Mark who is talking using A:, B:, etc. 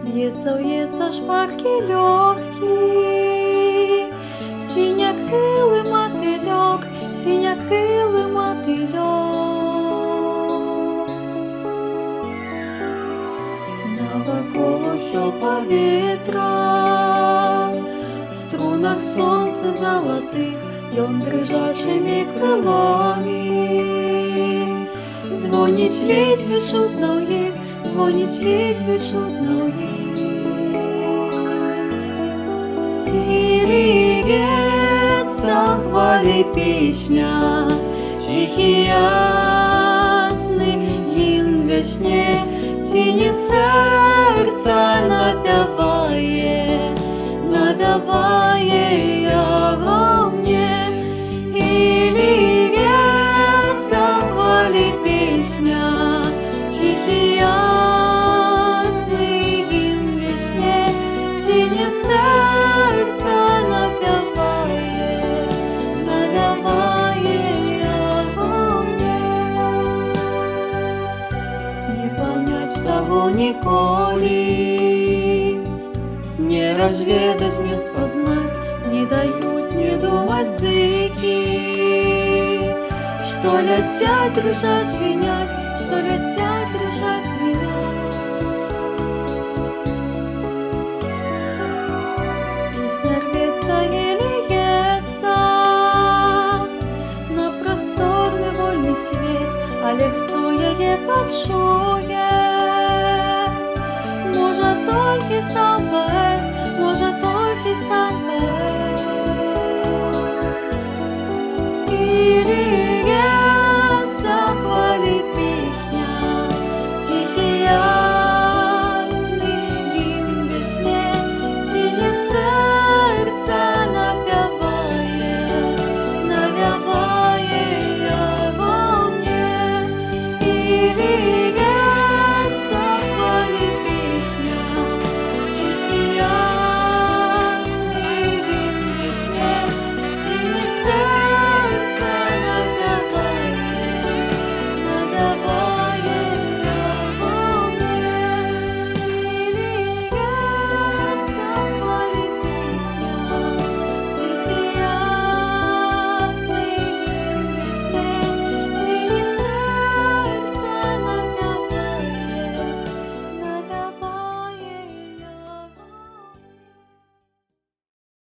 A: Б'ється шпарки легкі, синякрилий мотильок, синякрилий мотильок. Навколо всё повітря, в струнах сонця золотих, ён дрижачими крилами. Дзвонить ледве чутно їх, дзвонить ледве чутно їх. І лється хвалі пісня, тихий ясний гімн весні, тіні серця напіває, напіває його мне. І лється хвалі пісня, тихий ясний гімн весні, тіні серця напіває, напіває його мне. Не понять того ніколи, не разведать, не спознать, не дают мне думать зыки, что летят, дрожать, звенят, что летят, дрожать, звенят. Песня рвется и льется на просторный вольный свет, але хто її почує? Може, тільки сам поет, може,